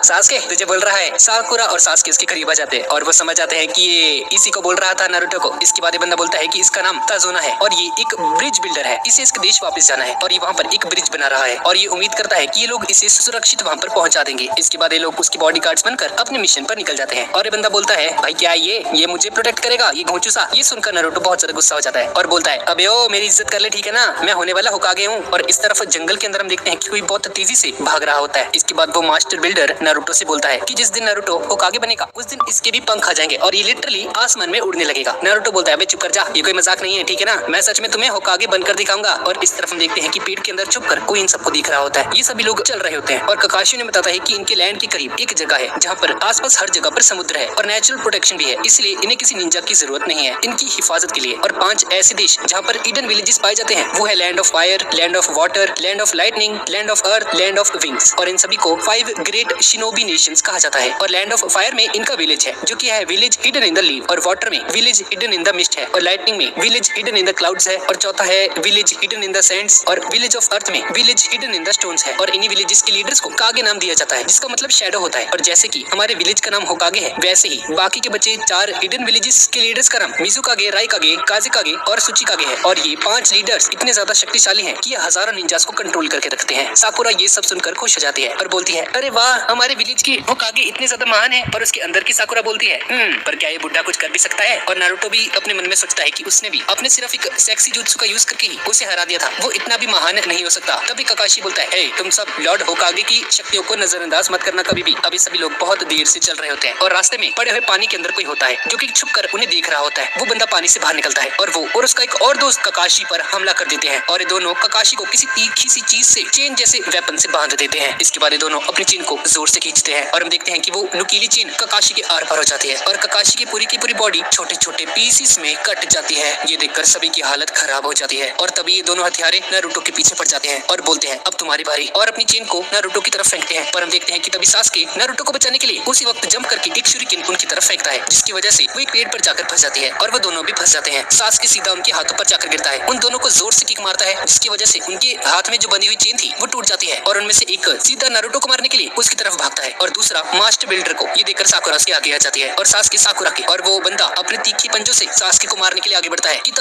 सासके तुझे बोल रहा है। साकुरा और सासके उसके करीब आ जाते हैं और वो समझ जाते हैं कि ये इसी को बोल रहा था नारुतो को। इसके बाद ये बंदा बोलता है कि इसका नाम ताजुना है और ये एक ब्रिज बिल्डर है, इसे इसके देश वापस जाना है और ये वहाँ पर एक ब्रिज बना रहा है और ये उम्मीद करता है कि ये लोग इसे सुरक्षित वहाँ पर पहुँचा देंगे। इसके बाद ये लोग उसकी बॉडीगार्ड्स बनकर अपने मिशन पर निकल जाते हैं और ये बंदा बोलता है भाई क्या ये मुझे प्रोटेक्ट करेगा, ये घोंचूसा। ये सुनकर नारुतो बहुत ज्यादा गुस्सा हो जाता है और बोलता है अबे ओ मेरी इज्जत कर ले, ठीक है ना, मैं होने वाला होकागे हूँ। और इस तरफ जंगल के अंदर हम देखते हैं कि कोई बहुत तेजी से भाग रहा होता है। इसके बाद वो मास्टर बिल्डर नारुतो से बोलता है कि जिस दिन नारुतो होकागे बनेगा उस दिन इसके भी पंख आ जाएंगे और ये लिटरली आसमान में उड़ने लगेगा। नारुतो बोलता है अबे चुप कर जा, ये कोई मजाक नहीं है, ठीक है ना, मैं सच में तुम्हें होकागे बनकर दिखाऊंगा। और इस तरफ हम देखते हैं कि पेड़ के अंदर छुपकर कोई इन सबको दिख रहा होता है। ये सभी लोग चल रहे होते हैं और ककाशी ने बताता है कि इनके लैंड के करीब एक जगह है जहाँ पर आसपास हर जगह पर समुद्र है और नेचुरल प्रोटेक्शन भी है, इसलिए इन्हें किसी निंजा की जरूरत नहीं है इनकी हिफाजत के लिए। और 5 ऐसे देश जहाँ पर ईडन विलेजेस पाए जाते हैं वो है land of fire, land of water, land of lightning, land of earth, land of wings. और इन सभी को 5 ग्रेट शिनोबी नेशंस कहा जाता है। और लैंड ऑफ फायर में इनका विलेज है जो कि है village hidden in the leave, और वाटर में village hidden in the mist है, और लाइटनिंग में village hidden in the clouds है, और चौथा है village hidden in the Sands, और विलेज ऑफ अर्थ में village hidden in the stones है। और इन्हीं विलेजेस के लीडर्स को कागे नाम दिया जाता है जिसका मतलब शैडो होता है। और जैसे कि हमारे विलेज का नाम होकागे है वैसे ही बाकी के बचे 4 हिडन विलेजेस के लीडर्स का नाम मिजुकागे, राइकागे, काजेकागे और सुचिकागे है। और ये 5 लीडर्स इतने ज्यादा शक्तिशाली हैं कि ये हजारों निंजास को कंट्रोल करके रखते हैं। साकुरा ये सब सुनकर खुश हो जाती है और बोलती है अरे वाह, हमारे विलेज के होकागे इतने ज्यादा महान है। और उसके अंदर की साकुरा बोलती है पर क्या ये बुड्ढा कुछ कर भी सकता है। और नारुतो भी अपने मन में सोचता है कि उसने भी अपने सिर्फ एक सेक्सी जुत्सु का यूज करके ही उसे हरा दिया था, वो इतना भी महान नहीं हो सकता। तभी ककाशी बोलता है तुम सब लॉर्ड होकागे की शक्तियों को नजरअंदाज मत करना कभी भी। अभी सभी लोग बहुत देर से चल रहे होते हैं और रास्ते में पड़े हुए पानी के अंदर कोई होता है जो कि छुप कर उन्हें देख रहा होता है। वो बंदा पानी से बाहर निकलता है और वो और उसका एक और दोस्त ककाशी पर हमला कर देते हैं और ये दोनों ककाशी को किसी तीखी सी चीज से चेन जैसे वेपन से बांध देते हैं। इसके बाद ये दोनों अपनी चेन को जोर से खींचते हैं और हम देखते हैं कि वो नुकीली चेन ककाशी के आर पार हो जाती है और ककाशी की पूरी बॉडी छोटे छोटे पीसेस में कट जाती है। ये देखकर सभी की हालत खराब हो जाती है और तभी ये दोनों हथियारे नारुतो के पीछे पड़ जाते हैं और बोलते हैं अब तुम्हारी बारी, और अपनी चेन को नारुतो की तरफ फेंकते हैं। पर हम देखते हैं कि तभी सासके नारुतो को बचाने के लिए उसी वक्त जंप करके एक शूरिकेन उनकी तरफ फेंकता है जिसकी वजह से वो एक पेड़ पर जाकर फंस जाती है और वो दोनों भी फंस जाते हैं। सासके सीधा उनके हाथों पर जाकर गिरता है, उन दोनों को जोर से किक मारता है जिसकी वजह से उनके हाथ में जो बंधी हुई चेन थी वो टूट जाती है और उनमें से एक सीधा नारुतो को मारने के लिए उसकी तरफ भागता है और दूसरा मास्टर बिल्डर को। ये देखकर साकुरा उसके आगे आ जाती है और सासके साकुरा के, और वो बंदा अपने तीखी पंजों से सासके को मारने के लिए आगे बढ़ता है कि